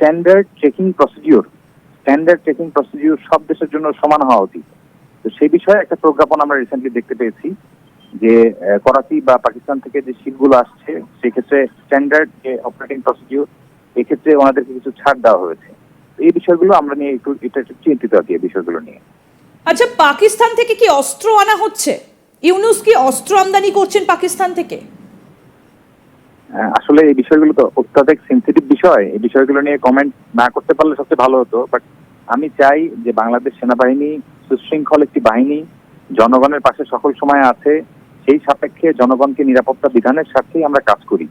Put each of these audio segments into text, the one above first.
Standard checking procedure সব দেশের জন্য সমান হওয়া উচিত। তো সেই বিষয়ে একটা প্রজ্ঞাপন আমরা রিসেন্টলি দেখতে পেয়েছি যে করাচি বা পাকিস্তান থেকে যে শিপগুলো আসছে সেক্ষেত্রে স্ট্যান্ডার্ড যে অপারেটিং প্রসিডিউর এক্ষেত্রে ওনাদেরকে কিছু ছাড় দেওয়া হয়েছে। এই বিষয়গুলো আমরা নিয়ে একটু চিন্তিত আর কি, এই বিষয়গুলো নিয়ে। আচ্ছা, পাকিস্তান থেকে কি অস্ত্র আনা হচ্ছে? ইউনূস কি অস্ত্র আমদানি করছেন পাকিস্তান থেকে? আসলে এই বিষয়গুলো তো অত্যাধিক সেন্সিটিভ বিষয়, এই বিষয়গুলো নিয়ে কমেন্ট না করতে পারলে সবচেয়ে ভালো হতো। বাট আমি চাই যে বাংলাদেশ সেনাবাহিনী সুশৃঙ্খল একটি বাহিনী, জনগণের পাশে সকল সময় আছে, সেই সাপেক্ষে জনগণকে নিরাপত্তা বিধানের স্বার্থেই আমরা কাজ করি।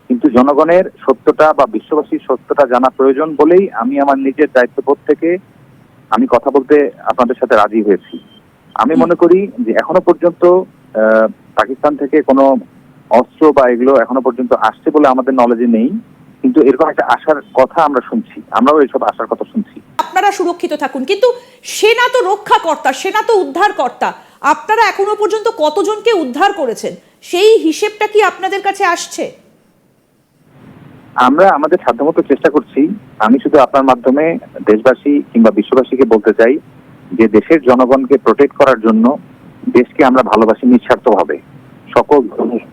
কিন্তু জনগণের সত্যটা বা বিশ্ববাসীর সত্যটা জানা প্রয়োজন বলেই আমি আমার নিজের দায়িত্ববোধ থেকে আমি কথা বলতে আপনাদের সাথে রাজি হয়েছি। আমি মনে করি যে এখনো পর্যন্ত পাকিস্তান থেকে কোনো অস্ত্র বা এগুলো এখনো পর্যন্ত আসছে বলে আমাদের নলেজে নেই, কিন্তু এরকম একটা আশার কথা আমরা শুনছি, আমরাও এইসব আশার কথা শুনছি। আপনারা সুরক্ষিত থাকুন, কিন্তু সেনা তো রক্ষাকর্তা, সেনা তো উদ্ধারকর্তা। আপনারা এখনো পর্যন্ত কতজনকে উদ্ধার করেছেন সেই হিসেবটা কি আপনাদের কাছে আসছে? আমরা আমাদের সাধ্যমতো চেষ্টা করছি। আমি শুধু আপনার মাধ্যমে দেশবাসী কিংবা বিশ্ববাসীকে বলতে চাই যে দেশের জনগণকে প্রোটেক্ট করার জন্য দেশকে আমরা ভালোবাসি নিঃস্বার্থভাবে, সকল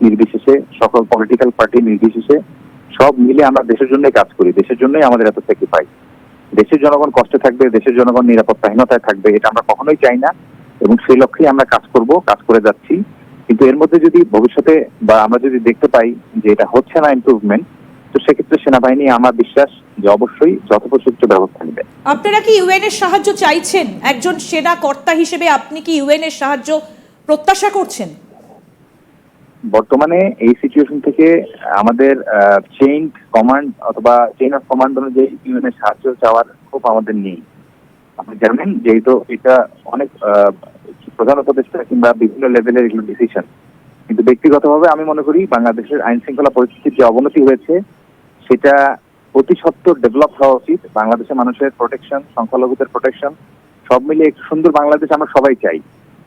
নির্বিশেষে, সকল পলিটিক্যাল পার্টি নির্বিশেষে সব মিলে আমরা দেশের জন্যই কাজ করি। দেশের জন্যই আমাদের এত স্যাক্রিফাইস। দেশের জনগণ কষ্টে থাকবে, দেশের জনগণ নিরাপত্তাহীনতায় থাকবে, এটা আমরা কখনোই চাই না এবং সেই লক্ষ্যেই আমরা কাজ করব, কাজ করে যাচ্ছি। কিন্তু এর মধ্যে যদি ভবিষ্যতে বা আমরা যদি দেখতে পাই যে এটা হচ্ছে না ইমপ্রুভমেন্ট, তো সেক্ষেত্রে সেনাবাহিনী আমার বিশ্বাস যে অবশ্যই যথোপযুক্ত ব্যবস্থা নেবে। আপনারা কি ইউএন এর সাহায্য চাইছেন? একজন সেনা কর্তা হিসেবে আপনি কি ইউএন এর সাহায্য প্রত্যাশা করছেন? বর্তমানে এই সিচুয়েশন থেকে আমাদের চেইন কমান্ড অথবা চেইন অফ কমান্ড অনুযায়ী ইউএন এর সাহায্য চাওয়ার খুব আমাদের নেই। আপনি জানেন যেহেতু এটা অনেক প্রধান উপদেষ্টা কিংবা বিভিন্ন লেভেলের এগুলো ডিসিশন, কিন্তু ব্যক্তিগতভাবে আমি মনে করি বাংলাদেশের আইন শৃঙ্খলা পরিস্থিতির যে অবনতি হয়েছে সেটা অতি সত্বর ডেভেলপ হওয়া উচিত। বাংলাদেশের মানুষের প্রোটেকশন, সংখ্যালঘুদের প্রোটেকশন সব মিলিয়ে একটু সুন্দর বাংলাদেশ আমরা সবাই চাই।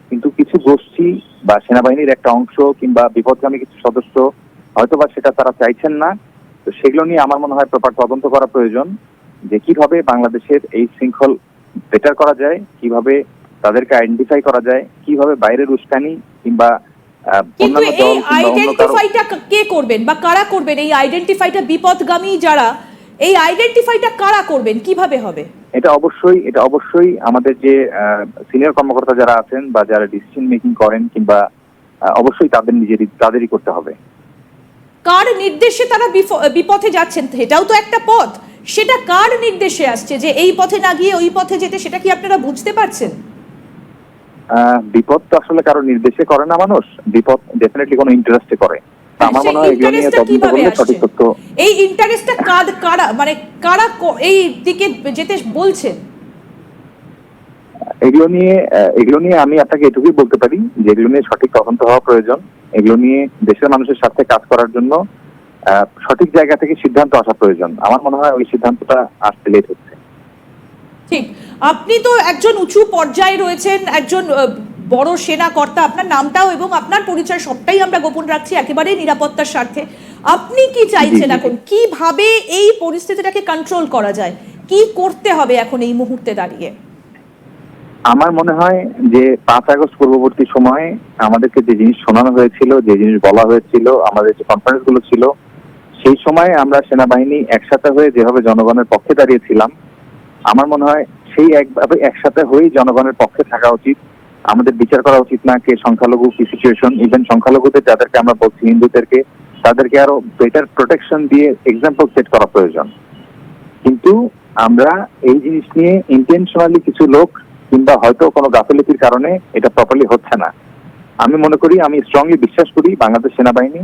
কিন্তু কিছু গোষ্ঠী বা সেনাবাহিনীর একটা অংশ কিংবা বিপদগামী কিছু সদস্য হয়তোবা সেটা তারা চাইছেন না। তো সেগুলো নিয়ে আমার মনে হয় প্রপার তদন্ত করা প্রয়োজন যে কিভাবে বাংলাদেশের এই শৃঙ্খল বেটার করা যায়, কিভাবে তাদেরকে আইডেন্টিফাই করা যায়, কিভাবে বাইরের উস্কানি কিংবা কিন্তু এই আইডেন্টিফাইটা কে করবেন বা কারা করবেন? এই আইডেন্টিফাইটা বিপদগামী যারা, এই আইডেন্টিফাইটা কারা করবেন, কিভাবে হবে? এটা অবশ্যই আমাদের যে সিনিয়র কর্মকর্তা যারা আছেন বা যারা ডিসিশন মেকিং করেন কিংবা অবশ্যই তাদেরই করতে হবে। কার নির্দেশে তারা বিপথে যাচ্ছেন সেটাও তো একটা পথ। সেটা কার নির্দেশে আসছে যে এই পথে না গিয়ে ওই পথে যেতে, সেটা কি আপনারা বুঝতে পারছেন? বিপদ তো আসলে কারো নির্দেশে করে না মানুষ, বিপদ ডেফিনেটলি কোনো ইন্টারেস্টে করে। আমার মনে হয় এগুলো নিয়ে তদন্ত করলে সঠিক তথ্য। এই ইন্টারেস্টটা কারা মানে কারা এই দিকে যেতে বলছেন? এগুলো নিয়ে আমি আপনাকে এটুকুই বলতে পারি যে এগুলো নিয়ে সঠিক তদন্ত হওয়া প্রয়োজন। এগুলো নিয়ে দেশের মানুষের সাথে কাজ করার জন্য সঠিক জায়গা থেকে সিদ্ধান্ত আসা প্রয়োজন। আমার মনে হয় ওই সিদ্ধান্তটা আসতে লেট হচ্ছে। ঠিক, আপনি তো একজন উঁচু পর্যায়ে রয়েছেন, একজন বড় সেনা কর্তা। আপনার নামটাও এবং আপনার পরিচয় সবটাই আমরা গোপন রাখছি একেবারে নিরাপত্তার স্বার্থে। আপনি কি চাইছেন এখন? কিভাবে এই পরিস্থিতিটাকে কন্ট্রোল করা যায়? কি করতে হবে এখন এই মুহূর্তে দাঁড়িয়ে? আমার মনে হয় যে 5 আগস্ট পূর্ববর্তী সময়ে আমাদেরকে যে জিনিস শোনানো হয়েছিল, যে জিনিস বলা হয়েছিল, আমাদের যে কনফারেন্স গুলো ছিল, সেই সময় আমরা সেনাবাহিনী একসাথে হয়ে যেভাবে জনগণের পক্ষে দাঁড়িয়েছিলাম, আমার মনে হয় সেই একভাবে একসাথে হয়ে জনগণের পক্ষে থাকা উচিত। আমাদের বিচার করা উচিত না কে সংখ্যালঘু, কি সিচুয়েশন। ইভেন সংখ্যালঘুদের যাদেরকে আমরা বলছি হিন্দুদেরকে, তাদেরকে আরো বেটার প্রোটেকশন দিয়ে এক্সাম্পল সেট করা প্রয়োজন। কিন্তু আমরা এই জিনিস নিয়ে ইন্টেনশনালি কিছু লোক কিংবা হয়তো কোনো গাফিলতির কারণে এটা প্রপারলি হচ্ছে না। আমি মনে করি, আমি স্ট্রংলি বিশ্বাস করি বাংলাদেশ সেনাবাহিনী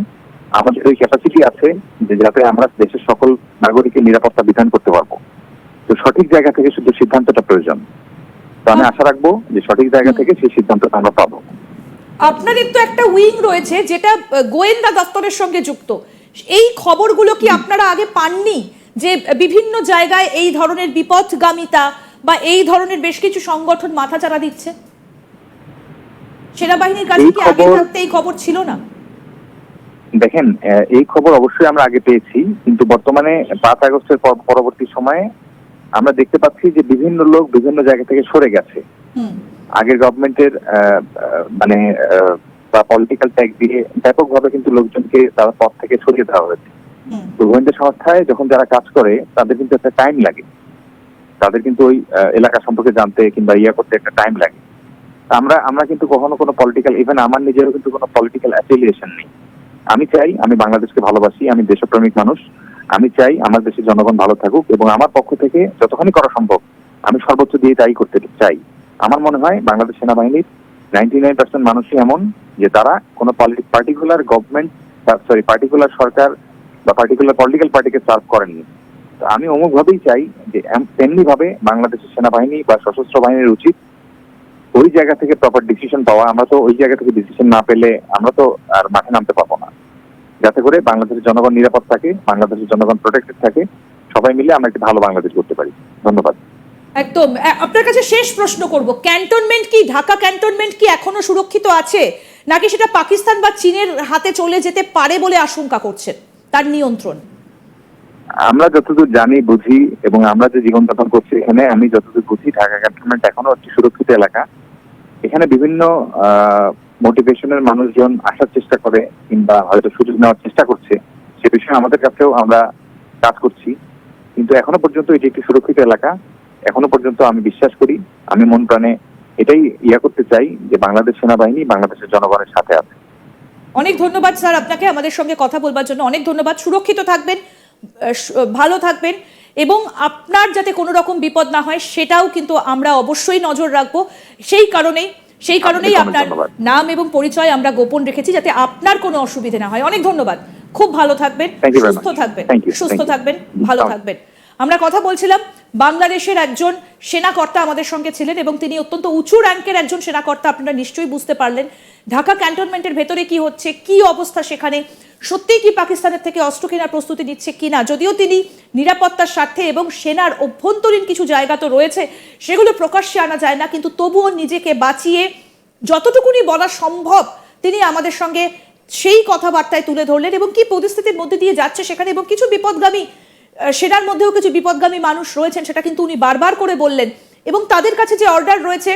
আমাদের ওই ক্যাপাসিটি আছে যে যাতে আমরা দেশের সকল নাগরিকের নিরাপত্তা বিধান করতে পারবো। তো সঠিক জায়গা থেকে শুধু সিদ্ধান্তটা প্রয়োজন। তো আমি আশা রাখবো যে সঠিক জায়গা থেকে সেই সিদ্ধান্তটা আমরা পাবো। আপনাদের তো একটা উইং রয়েছে যেটা গোয়েন্দা দপ্তরের সঙ্গে যুক্ত। এই খবরগুলো কি আপনারা আগে পাননি যে বিভিন্ন জায়গায় এই ধরনের বিপথগামিতা বা এই ধরনের বেশ কিছু সংগঠন মাথাচাড়া দিচ্ছে? সেনাবাহিনীর কাছে কি আগে থাকতে এই খবর ছিল না? দেখেন, এই খবর অবশ্যই আমরা আগে পেয়েছি, কিন্তু বর্তমানে 5 আগস্টের পরবর্তী সময়ে আমরা দেখতে পাচ্ছি যে বিভিন্ন লোক বিভিন্ন জায়গা থেকে সরে গেছে। হুম আগের গভর্নমেন্টের মানে বা পলিটিক্যাল ট্যাগ দিয়ে ব্যাপকভাবে কিন্তু লোকজনকে তার পথ থেকে সরিয়ে দেওয়া হয়েছে। হুম তো গোয়েন্দা সংস্থায় যখন যারা কাজ করে তাদের কিন্তু একটা টাইম লাগে, তাদের কিন্তু ওই এলাকা সম্পর্কে জানতে কিংবা করতে একটা টাইম লাগে। আমরা কিন্তু কখনো কোনো পলিটিক্যাল, ইভেন আমার নিজেরও কিন্তু কোনো পলিটিক্যাল অ্যাফিলিয়েশন নেই। আমি চাই, আমি বাংলাদেশকে ভালোবাসি, আমি দেশপ্রেমিক মানুষ। আমি চাই আমার দেশের জনগণ ভালো থাকুক এবং আমার পক্ষ থেকে যতখানি করা সম্ভব আমি সর্বোচ্চ দিয়ে তাই করতে চাই। আমার মনে হয় বাংলাদেশ সেনাবাহিনীর 99% মানুষই এমন যে তারা কোনো পার্টিকুলার গভর্নমেন্ট, পার্টিকুলার সরকার বা পার্টিকুলার পলিটিক্যাল পার্টিকে সার্ভ করেননি। তো আমি অমুকভাবেই চাই যে তেমনি ভাবে বাংলাদেশের সেনাবাহিনী বা সশস্ত্র বাহিনীর উচিত ওই জায়গা থেকে প্রপার ডিসিশন পাওয়া। আমরা তো ওই জায়গা থেকে ডিসিশন না পেলে আমরা তো আর মাঠে নামতে পারবো না। যাতে করে বাংলাদেশের জনগণ নিরাপদ থাকে, বাংলাদেশের জনগণ প্রোটেক্টেড থাকে, সবাই মিলে আমরা একটি ভালো বাংলাদেশ করতে পারি। ধন্যবাদ। একদম। আপনার কাছে শেষ প্রশ্ন করব, ক্যান্টনমেন্ট কি, ঢাকা ক্যান্টনমেন্ট কি এখনো সুরক্ষিত আছে, নাকি সেটা পাকিস্তান বা চীনের হাতে চলে যেতে পারে বলে আশঙ্কা করছেন, তার নিয়ন্ত্রণ? আমরা যতদূর জানি বুঝি এবং আমরা যে জীবনযাপন করছি এখানে, আমি যতদূর বুঝি ঢাকা ক্যান্টনমেন্ট এখনো একটি সুরক্ষিত এলাকা। এখানে বিভিন্ন মোটিভেশনের মানুষজন আসার চেষ্টা করে কিংবা হয়তো সুযোগ নেওয়ার চেষ্টা করছে, সে বিষয়ে আমাদের কাছেও আমরা কাজ করছি। কিন্তু এখনো পর্যন্ত এটি একটি সুরক্ষিত এলাকা। এখনো পর্যন্ত আমি বিশ্বাস করি, আমি মন প্রাণে এটাই করতে চাই যে বাংলাদেশ সেনাবাহিনী বাংলাদেশের জনগণের সাথে আছে। অনেক ধন্যবাদ স্যার আপনাকে আমাদের সঙ্গে কথা বলবার জন্য। অনেক ধন্যবাদ। সুরক্ষিত থাকবেন, ভালো থাকবেন, এবং আপনার যাতে কোনো রকম বিপদ না হয় সেটাও কিন্তু আমরা অবশ্যই নজর রাখবো। সেই কারণেই আপনার নাম এবং পরিচয় আমরা গোপন রেখেছি, যাতে আপনার কোনো অসুবিধা না হয়। অনেক ধন্যবাদ। খুব ভালো থাকবেন, সুস্থ থাকবেন, ভালো থাকবেন। আমরা কথা বলছিলাম, বাংলাদেশের একজন সেনাকর্তা আমাদের সঙ্গে ছিলেন এবং তিনি অত্যন্ত উঁচু র্যাঙ্কের একজন সেনাকর্তা। আপনারা নিশ্চয়ই বুঝতে পারলেন ঢাকা ক্যান্টনমেন্টের ভেতরে কি হচ্ছে, কি অবস্থা সেখানে, সত্যিই কি পাকিস্তানের থেকে অস্ত্র কেনার প্রস্তুতি নিচ্ছে কিনা। যদিও তিনি নিরাপত্তার স্বার্থে এবং সেনার অভ্যন্তরীণ কিছু জায়গা তো রয়েছে, সেগুলো প্রকাশ্যে আনা যায় না, কিন্তু তবুও নিজেকে বাঁচিয়ে যতটুকুনি বলা সম্ভব তিনি আমাদের সঙ্গে সেই কথাবার্তায় তুলে ধরলেন এবং কি পরিস্থিতির মধ্যে দিয়ে যাচ্ছে সেখানে, এবং কিছু বিপদগামী সেনার মধ্যেও কিছু বিপদগামী মানুষ রয়েছেন সেটা কিন্তু উনি বারবার করে বললেন। এবং তাদের কাছে যে অর্ডার রয়েছে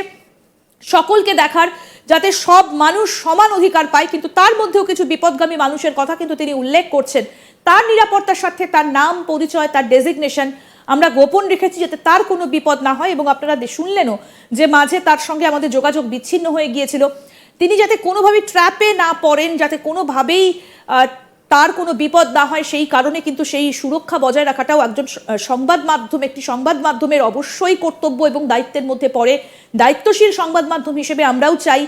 সকলকে দেখার, যাতে সব মানুষ সমান অধিকার পায়, কিন্তু তার মধ্যেও কিছু বিপদগামী মানুষের কথা কিন্তু তিনি উল্লেখ করছেন। তার নিরাপত্তার স্বার্থে তার নাম, পরিচয়, তার ডেজিগনেশন আমরা গোপন রেখেছি যাতে তার কোনো বিপদ না হয়। এবং আপনারা শুনলেনও যে মাঝে তার সঙ্গে আমাদের যোগাযোগ বিচ্ছিন্ন হয়ে গিয়েছিল। তিনি যাতে কোনোভাবেই ট্র্যাপে না পড়েন, যাতে কোনোভাবেই তার কোনো বিপদ না হয়, সেই কারণে কিন্তু সেই সুরক্ষা বজায় রাখাটাও একটি সংবাদ মাধ্যমের অবশ্যই কর্তব্য এবং দায়িত্বের মধ্যে পড়ে। দায়িত্বশীল সংবাদ মাধ্যম হিসেবে আমরাও চাই